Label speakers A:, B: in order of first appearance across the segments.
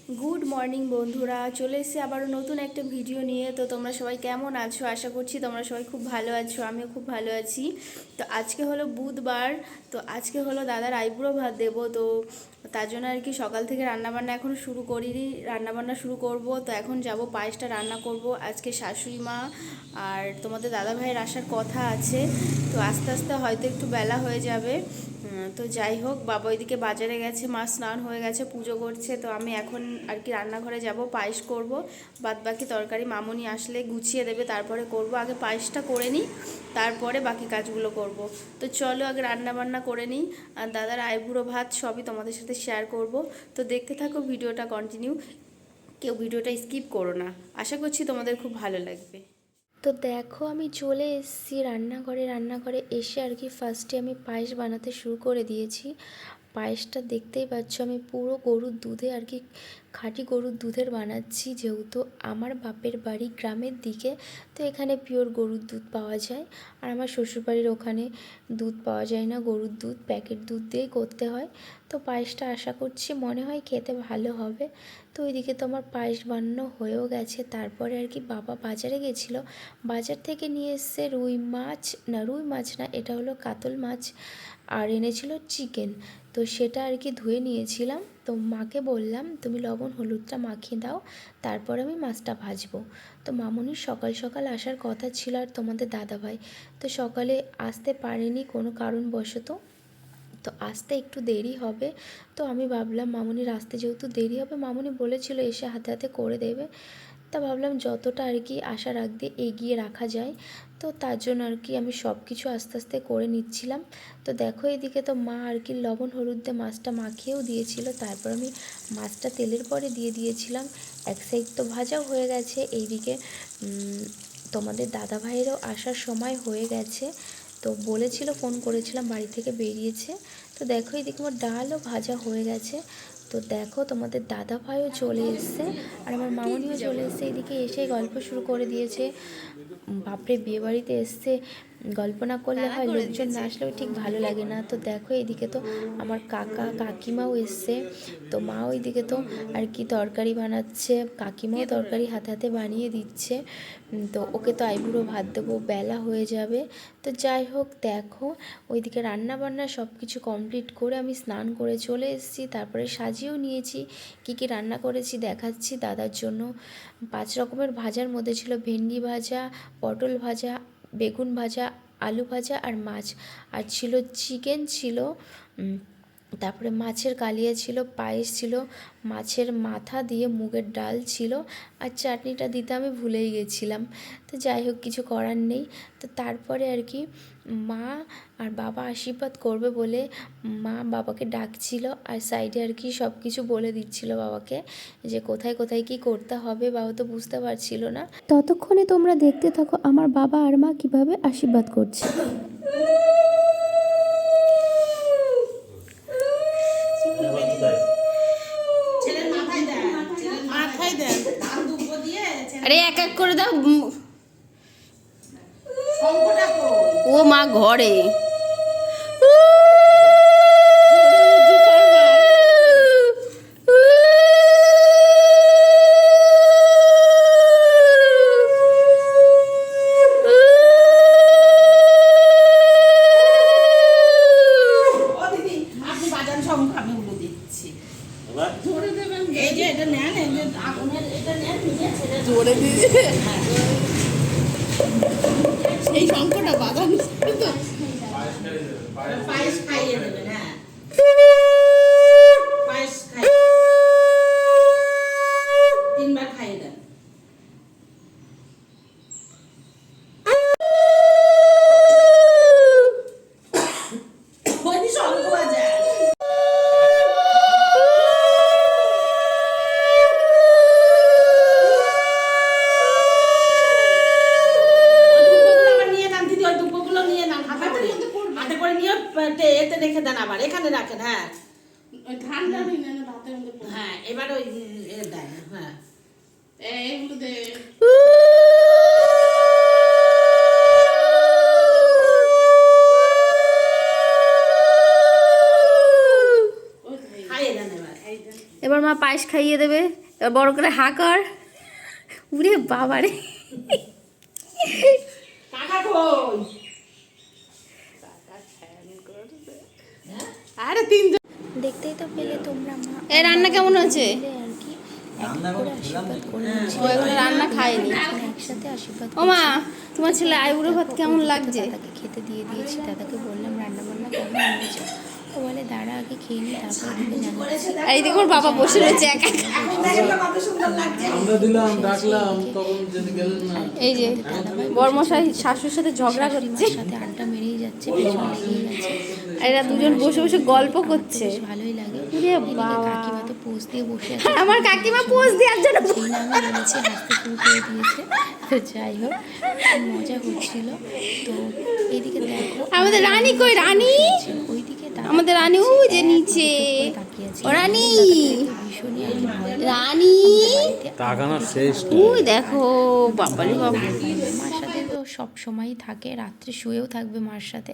A: Good morning বন্ধুরা, চলে এসেছি আবারও নতুন একটা ভিডিও নিয়ে। তো তোমরা সবাই কেমন আছো? আশা করছি তোমরা সবাই খুব ভালো আছো, আমিও খুব ভালো আছি। তো আজকে হলো বুধবার, তো আজকে হলো দাদার আইবুড়ো ভাত দেবো। তো তার জন্য আর কি সকাল থেকে রান্নাবান্না এখনও শুরু করিনি, রান্নাবান্না শুরু করব। তো এখন যাব পায়েসটা রান্না করব। আজকে শাশুড়ি মা আর তোমাদের দাদা ভাইয়ের আসার কথা আছে, তো আস্তে আস্তে হয়তো একটু বেলা হয়ে যাবে। তো যাই হোক, বাবা ওইদিকে বাজারে গেছে, মা স্নান হয়ে গেছে, পুজো করছে। তো আমি এখন আর কি রান্নাঘরে যাব, পায়েস করব। বাদ বাকি তরকারি মামুনি আসলে গুছিয়ে দেবে, তারপরে করব। আগে পায়েসটা করে নিই, তারপরে বাকি কাজগুলো করব। তো চলো আগে রান্না বান্না করে নিই, আর দাদার আইবুড়ো ভাত সবই তোমাদের সাথে শেয়ার করব। তো দেখতে থাকো ভিডিওটা কন্টিনিউ, কেউ ভিডিওটা স্কিপ করো না। আশা করছি তোমাদের খুব ভালো লাগবে। তো দেখো, আমি চলে এসেছি রান্নাঘরে এসে আর কি ফার্স্টে আমি পায়েস বানাতে শুরু করে দিয়েছি। পায়েসটা দেখতেই পাচ্ছ, আমি পুরো গরুর দুধে আর কি, খাঁটি গরুর দুধের বানাচ্ছি। যেহেতু আমার বাপের বাড়ি গ্রামের দিকে, তো এখানে পিওর গরুর দুধ পাওয়া যায়। আর আমার শ্বশুরবাড়ির ওখানে দুধ পাওয়া যায় না, গরুর দুধ, প্যাকেট দুধ দিয়েই করতে হয়। তো পায়েসটা আশা করছি মনে হয় খেতে ভালো হবে। তো ওইদিকে তো আমার পায়েস বানানো হয়েও গেছে। তারপরে আর কি বাবা বাজারে গেছিলো, বাজার থেকে নিয়ে এসছে রুই মাছ না, এটা হলো কাতল মাছ, আর এনেছিল চিকেন। তো সেটা আর কি ধুয়ে নিয়েছিলাম। তো মাকে বললাম তুমি লবণ হলুদটা মাখিয়ে দাও, তারপর আমি মাছটা ভাজবো। তো মামুনির সকাল সকাল আসার কথা ছিল, আর তোমাদের দাদাভাই তো সকালে আসতে পারেনি কোনো কারণবশত, তো আসতে একটু দেরি হবে। তো আমি ভাবলাম মামুনির আসতে যেহেতু দেরি হবে, মামুনি বলেছিল এসে হাতে হাতে করে দেবে, তা ভাবলাম যতটা আর কি আসার আগ দিয়ে এগিয়ে রাখা যায়। তো তার জন্য আর কি আমি সব কিছু আস্তে আস্তে করে নিচ্ছিলাম। তো দেখো এদিকে তো মা আর কি লবণ হলুদ দিয়ে মাছটা মাখিয়েও দিয়েছিল, তারপর আমি মাছটা তেলের পরে দিয়ে দিয়েছিলাম। এক সাইড তো ভাজাও হয়ে গেছে, এইদিকে তোমাদের দাদা ভাইয়েরও আসার সময় হয়ে গেছে। তো বলেছিল, ফোন করেছিলাম, বাড়ি থেকে বেরিয়েছে। তো দেখো এদিকে আমার ডালও ভাজা হয়ে গেছে। তো দেখো তোমাদের দাদা ভাইও চলে এসছে, আর আমার মামনিও চলে এসছে। এদিকে এসে গল্প শুরু করে দিয়েছে। বাপরে, বিয়ে বাড়িতে এসছে, গল্প না করলে হয়, লোকজন না আসলেও ঠিক ভালো লাগে না। তো দেখো এইদিকে তো আমার কাকা কাকিমাও এসছে। তো মা ওইদিকে তো আর কি তরকারি বানাচ্ছে, কাকিমাও তরকারি হাতে হাতে বানিয়ে দিচ্ছে। তো ওকে তো আইবুড়ো ভাত দেবো, বেলা হয়ে যাবে। তো যাই হোক, দেখো ওইদিকে রান্না বান্না সব কিছু কমপ্লিট করে আমি স্নান করে চলে এসেছি। তারপরে সাজিয়েও নিয়েছি, কি কি রান্না করেছি দেখাচ্ছি দাদার জন্য। 5 রকমের ভাজার মধ্যে ছিল ভেন্ডি ভাজা, পটল ভাজা, বেগুন ভাজা, আলু ভাজা আর মাছ, আর ছিল চিকেন ছিল, তারপরে মাছের কালিয়া ছিল, পায়েস ছিল, মাছের মাথা দিয়ে মুগের ডাল ছিল, আর চাটনিটা দিতে আমি ভুলেই গেছিলাম। তো যাই হোক, কিছু করার নেই। তো তারপরে আর কি মা আর বাবা আশীর্বাদ করবে বলে মা বাবাকে ডাকছিল, আর সাইডে আর কি সব কিছু বলে দিচ্ছিল বাবাকে, যে কোথায় কোথায় কি করতে হবে। বাবা তো বুঝতে পারছিল না। ততক্ষণে তোমরা দেখতে থাকো আমার বাবা আর মা কিভাবে আশীর্বাদ করছে। আরে এক এক করে দাও। ও মা ঘরে জোরে দিয়ে সেই শঙ্কটা বাদাম পায়েস খাইয়ে দেবেন। হ্যাঁ, পায়েস খাই 3বার খাইয়ে দেন। এতে রেখে দেন, আবার এখানে রাখেন। হ্যাঁ, ঠান্ডা হ্যাঁ, এবার ওই দেন। হ্যাঁ, এইগুলো দে। এবার মা পায়েস খাইয়ে দেবে, এবার বড় করে হা কর। উরে বাবা রে,
B: আরে তিনজন
C: দেখতেই তো পেলে তোমরা মা
A: এই রান্না কেমন হয়েছে?
C: আর কি এক এক করে আশীর্বাদ করে
A: ও এখনো রান্না খায়নি।
C: একসাথে আশীর্বাদ
A: ও মা, তোমার ছেলে আইবুড়ো ভাত কেমন লাগছে?
C: দাদাকে খেতে দিয়ে দিয়েছি। দাদাকে বললাম রান্না বান্না কেমন হয়েছে, ও বলে দাঁড়া আগে খেয়ে নি তারপর দিকে জানাচ্ছি।
A: এই দেখো ওর বাবা বসে রয়েছে একা।
B: আমরা দিলাম ডাকলাম তখন যদি গেলেন না।
A: এই যে বড়মশাই শাশুর সাথে ঝগড়া করছে,
C: সাথে আড্ডা মেরেই যাচ্ছে, পেছনে লেগেই যাচ্ছে।
A: এরা দুজন বসে বসে গল্প করছে।
C: বেশ ভালোই লাগে।
A: ওরে
C: এদিকে
A: বাবা।
C: কাকিমা তো পোজ দিয়ে বসে আছে।
A: আমার কাকিমা পোজ দেওয়ার জন্য
C: সেই না আমি বলেছি, হাসতে শুরু করে দিয়েছে। তো যাই হোক, খুব মজা হচ্ছিল। তো এইদিকে দেখো
A: আমাদের রানী কই? রানী,
C: ওইদিকে
A: আমাদের রানী ওই যে নিচে। ও রানী,
C: ভীষণই আর কি ভয়
A: রানী
B: তাকানোর শেষ
A: ওই দেখো, বাবারে বাবা।
C: মার সাথে তো সব সময়ই থাকে, রাত্রে শুয়েও থাকবে মার সাথে,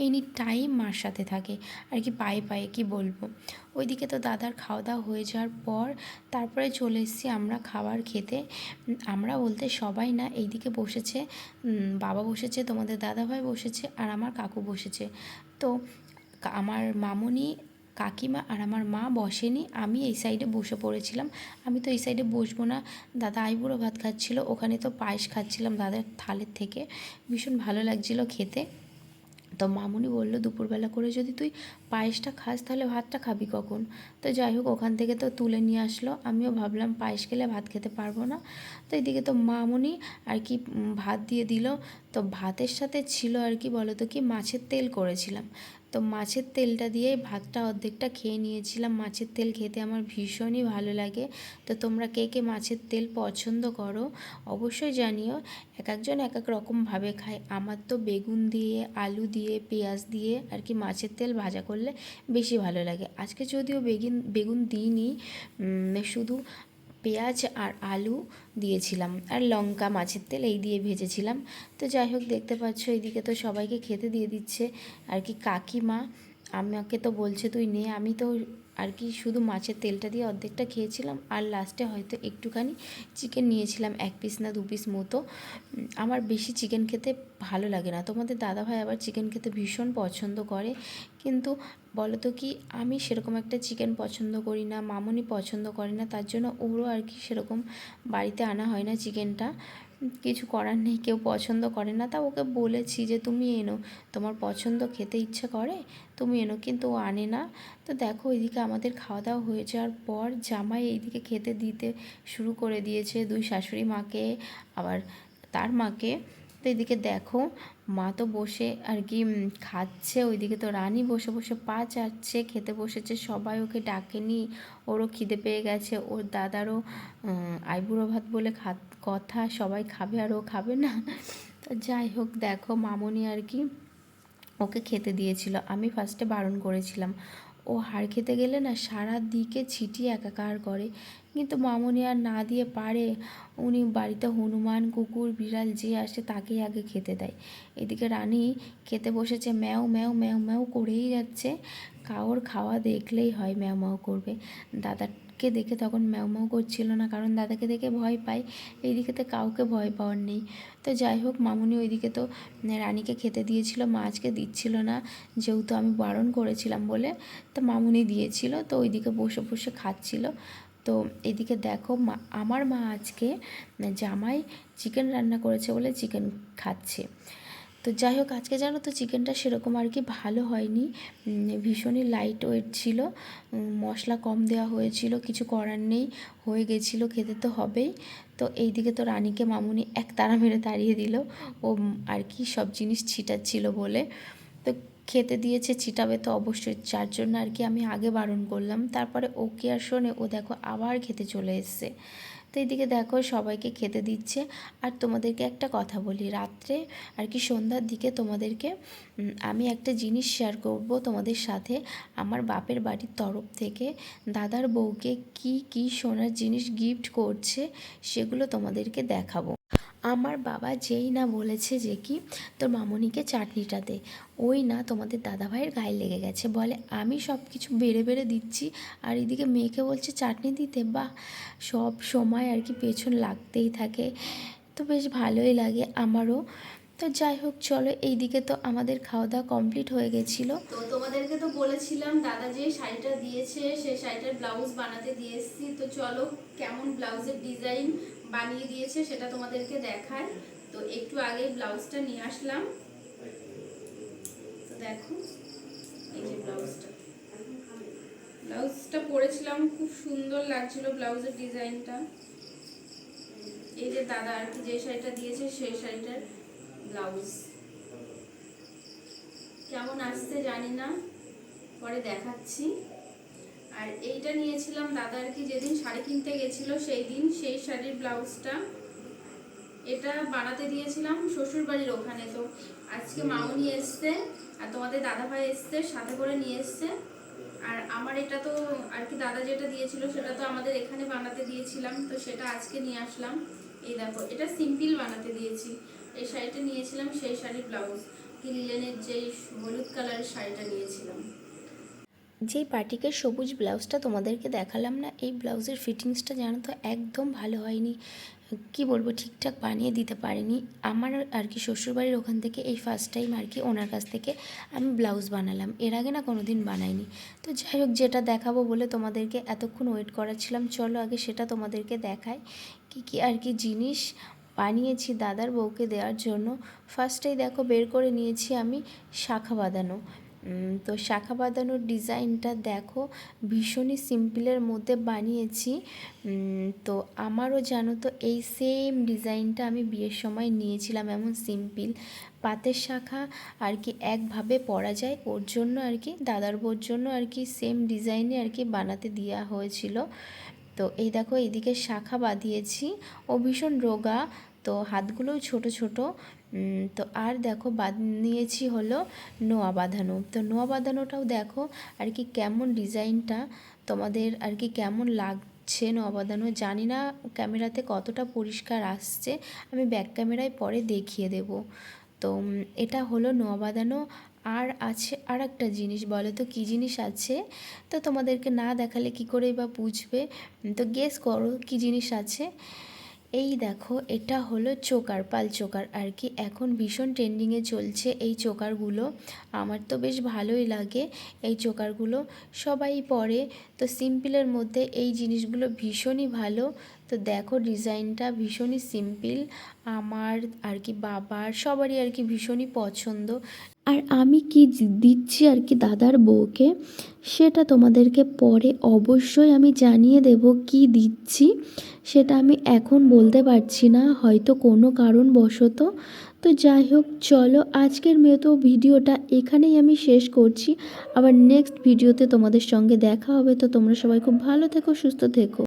C: এনি টাইম মার সাথে থাকে আর কি, পায়ে পায়ে কি বলবো। ওইদিকে তো দাদার খাওয়া দাওয়া হয়ে যাওয়ার পর তারপরে চলে এসেছি আমরা খাবার খেতে। আমরা বলতে সবাই না, এইদিকে বসেছে বাবা বসেছে, তোমাদের দাদাভাই বসেছে, আর আমার কাকু বসেছে। তো আমার মামুনি, কাকিমা আর আমার মা বসেনি, আমি এই সাইডে বসে পড়েছিলাম। আমি তো এই সাইডে বসবো না, দাদা আইবুড়ো ভাত খাচ্ছিল, ওখানে তো পায়েস খাচ্ছিলাম দাদার থালের থেকে, ভীষণ ভালো লাগছিল খেতে। তো মামুনি বললো দুপুরবেলা করে যদি তুই পায়েসটা খাস তাহলে ভাতটা খাবি কখন? তো যাই হোক, ওখান থেকে তো তুলে নিয়ে আসলো, আমিও ভাবলাম পায়েস খেলে ভাত খেতে পারবো না। তো এদিকে তো মামুনি আর কি ভাত দিয়ে দিল। তো ভাতের সাথে ছিল আর কি বলো তো কি, মাছের তেল করেছিলাম। তো মাছের তেলটা দিয়ে ভাতটা অর্ধেকটা খেয়ে নিয়েছিলাম। মাছের তেল খেতে আমার ভীষণই ভালো লাগে। তো তোমরা কে কে মাছের তেল পছন্দ করো অবশ্যই জানিও। এক একজন এক এক রকমভাবে খায়। আমার তো বেগুন দিয়ে, আলু দিয়ে, পেঁয়াজ দিয়ে আর কি মাছের তেল ভাজা করলে বেশি ভালো লাগে। আজকে যদিও বেগুন দিইনি, শুধু পেঁয়াজ আর আলু দিয়েছিলাম, আর লঙ্কা, মাছের তেল এই দিয়ে ভেজেছিলাম। তো যাই হোক, দেখতে পাচ্ছ এইদিকে তো সবাইকে খেতে দিয়ে দিচ্ছে আর কি কাকিমা। আমাকে তো বলছে তুই নে, আমি তো আর কি শুধু মাছের তেলটা দিয়ে অর্ধেকটা খেয়েছিলাম, আর লাস্টে হয়তো একটুখানি চিকেন নিয়েছিলাম, 1 পিস না 2 পিস মতো। আমার বেশি চিকেন খেতে ভালো লাগে না, তোমাদের দাদাভাই আবার চিকেন খেতে ভীষণ পছন্দ করে। কিন্তু বলো তো কি, আমি সেরকম একটা চিকেন পছন্দ করি না, মামুনি পছন্দ করে না, তার জন্য ওরও আর কি সেরকম বাড়িতে আনা হয় না চিকেনটা। কিছু করার নেই, কেউ পছন্দ করে না, তা ওকে বলেছি যে তুমি এনো, তোমার পছন্দ খেতে ইচ্ছে করে তুমি এনো, কিন্তু ও আনে না। তো দেখো এদিকে আমাদের খাওয়া দাওয়া হয়ে যাওয়ার পর জামাই এইদিকে খেতে দিতে শুরু করে দিয়েছে, 2 শাশুড়ি মাকে আবার তার মাকে। তো এদিকে দেখো মা তো বসে আর কি খাচ্ছে, ওইদিকে তো রানী বসে বসে পা চাটছে, খেতে বসেছে। সবাই ওকে ডাকেনি, ওরও খিদে পেয়ে গেছে, ওর দাদারও আইবুড়ো ভাত বলে কথা, সবাই খাবে আর ও খাবে না। তো যাই হোক, দেখো মামুনি আর কি ওকে খেতে দিয়েছিল, আমি ফার্স্টে বারণ করেছিলাম। ও হাড় খেতে গেলে না সারা দিকে ছিটিয়ে একাকার করে, কিন্তু মামুনি আর না দিয়ে পারে। উনি বাড়িতে হনুমান, কুকুর, বিড়াল যে আসে তাকেই আগে খেতে দেয়। এদিকে রানী খেতে বসেছে, ম্যাও ম্যাও ম্যাও ম্যাও করেই যাচ্ছে। কারোর খাওয়া দেখলেই হয় ম্যাও ম্যাও করবে। দাদাকে দেখে তখন ম্যাও ম্যাও করছিল না, কারণ দাদাকে দেখে ভয় পায়। এইদিকে তো কাউকে ভয় পাওয়ার নেই। তো যাই হোক, মামুনি ওইদিকে তো রানীকে খেতে দিয়েছিল, মা আজকে দিচ্ছিল না, যেহেতু আমি বারণ করেছিলাম বলে। তো মামুনি দিয়েছিল, তো ওইদিকে বসে বসে খাচ্ছিল। তো এদিকে দেখো আমার মা আজকে জামাই চিকেন রান্না করেছে বলে চিকেন খাচ্ছে। তো যাই হোক, আজকে জানো তো চিকেনটা সেরকম আর কি ভালো হয়নি, ভীষণই লাইট ওয়েট ছিল, মশলা কম দেওয়া হয়েছিল, কিছু করার নেই, হয়ে গেছিলো, খেতে তো হবেই। তো এইদিকে তো রানীকে মামুনি এক তাড়া মেরে তাড়িয়ে দিল, ও আর কি সব জিনিস ছিটাচ্ছিল বলে। তো খেতে দিয়েছে, ছিটাবে তো অবশ্যই, যার জন্য আর কি আমি আগে বারণ করলাম। তারপরে ওকে আর শোনে, ও দেখো আবার খেতে চলে এসছে। তো এইদিকে দেখো সবাইকে খেতে দিচ্ছে। আর তোমাদেরকে একটা কথা বলি, রাত্রে আর কি সন্ধ্যার দিকে তোমাদেরকে আমি একটা জিনিস শেয়ার করব তোমাদের সাথে। আমার বাপের বাড়ির তরফ থেকে দাদার বউকে কি কি সোনার জিনিস গিফট করছে সেগুলো তোমাদেরকে দেখাবো। আমার বাবা যেই না বলেছে যে কি তোর মামনিকে চাটনিটা দে, ওই না তোমাদের দাদাভাইয়ের গায়ে লেগে গেছে, বলে আমি সব কিছু বেড়ে বেড়ে দিচ্ছি আর এদিকে মেয়েকে বলছে চাটনি দিতে। বাহ, সব সময় আর কি পেছন লাগতেই থাকে, তো বেশ ভালোই লাগে আমারও। তো যাই হোক চলো, এইদিকে তো আমাদের খাওয়া দাওয়া কমপ্লিট হয়ে গেছিলো।
A: তো তোমাদেরকে তো বলেছিলাম দাদা যে শাড়িটা দিয়েছে সেই শাড়িটার ব্লাউজ বানাতে দিয়ে এসেছি। তো চলো কেমন ব্লাউজের ডিজাইন বানিয়ে দিয়েছে সেটা তোমাদেরকে দেখায়। তো একটু আগে ব্লাউজটা নিয়ে আসলাম, তো দেখো এই যে ব্লাউজটা পরেছিলাম, খুব সুন্দর লাগছিল ব্লাউজের ডিজাইনটা। এই যে দাদা আর কি যে শাড়িটা দিয়েছে সেই শাড়িটার ব্লাউজ কেমন আসছে জানি না, পরে দেখাচ্ছি। আর এইটা নিয়েছিলাম দাদা আর কি যেদিন শাড়ি কিনতে গেছিল সেই দিন, সেই শাড়ির ব্লাউজটা এটা বানাতে দিয়েছিলাম শ্বশুর বাড়ির ওখানে। তো আজকে মামনি এসছে আর তোমাদের দাদা ভাই এসছে, সাথে করে নিয়ে এসছে। আর আমার এটা তো আর কি দাদা যেটা দিয়েছিল সেটা তো আমাদের এখানে বানাতে দিয়েছিলাম, তো সেটা আজকে নিয়ে আসলাম। এই দেখো এটা সিম্পল বানাতে দিয়েছি, এই শাড়িটা নিয়েছিলাম সেই শাড়ির ব্লাউজ, কি লিলেনের যেই হলুদ কালারের শাড়িটা নিয়েছিলাম।
C: যেই পার্টিকের সবুজ ব্লাউজটা তোমাদেরকে দেখালাম না, এই ব্লাউজের ফিটিংসটা জানো তো একদম ভালো হয়নি, কি বলবো, ঠিকঠাক বানিয়ে দিতে পারিনি। আমার আর কি শ্বশুরবাড়ির ওখান থেকে এই ফার্স্ট টাইম আর কি ওনার কাছ থেকে আমি ব্লাউজ বানালাম, এর আগে না কোনো দিন বানাইনি। তো যাই হোক, যেটা দেখাবো বলে তোমাদেরকে এতক্ষণ ওয়েট করাচ্ছিলাম, চলো আগে সেটা তোমাদেরকে দেখাই কি কি আর কি জিনিস বানিয়েছি দাদার বউকে দেওয়ার জন্য। ফার্স্টেই দেখো বের করে নিয়েছি আমি শাঁখা বাঁধানো। তো শাঁখা বাঁধানোর ডিজাইনটা দেখো ভীষণই সিম্পলের মধ্যে বানিয়েছি। তো আমারও জানো তো এই সেম ডিজাইনটা আমি বিয়ের সময় নিয়েছিলাম, এমন সিম্পল পাতের শাঁখা আর কি একভাবে পরা যায়, ওর জন্য আর কি দাদার বউর জন্য আর কি সেম ডিজাইনে আর কি বানাতে দেওয়া হয়েছিল। তো এই দেখো এইদিকে শাঁখা বাঁধিয়েছি, ও ভীষণ রোগা, তো হাতগুলোও ছোট ছোট। তো আর দেখো নিয়েছি হলো নোয়া বাঁধানো। তো নোয়া বাঁধানোটাও দেখো আর কি কেমন ডিজাইনটা তোমাদের আর কি কেমন লাগছে নোয়া বাঁধানো, জানি না ক্যামেরাতে কতটা পরিষ্কার আসছে, আমি ব্যাক ক্যামেরায় পরে দেখিয়ে দেব। তো এটা হলো নোয়া বাঁধানো। আর আছে আর একটা জিনিস, বলো তো কী জিনিস আছে, তো তোমাদেরকে না দেখালে কি করে বা বুঝবে, তো গেস করো কী জিনিস আছে। এই দেখো এটা হলো চোকার, পাল চোকার আর কি, এখন ভীষণ ট্রেন্ডিংয়ে চলছে এই চোকারগুলো, আমার তো বেশ ভালোই লাগে এই চোকারগুলো, সবাই পরে। তো সিম্পলের মধ্যে এই জিনিসগুলো ভীষণই ভালো। তো দেখো ডিজাইনটা ভীষণই সিম্পল, আমার আর কি বাবার সবারই আর কি ভীষণই পছন্দ। আর আমি কি দিচ্ছি আর কি দাদার বউকে সেটা তোমাদেরকে পরে অবশ্যই আমি জানিয়ে দেব কি দিচ্ছি, সেটা আমি এখন বলতে পারছি না, হয়তো কোনো কারণবশত। তো যাই হোক চলো আজকের মতো ভিডিওটা এখানেই আমি শেষ করছি, আবার নেক্সট ভিডিওতে তোমাদের সঙ্গে দেখা হবে। তো তোমরা সবাই খুব ভালো থেকো, সুস্থ থেকো।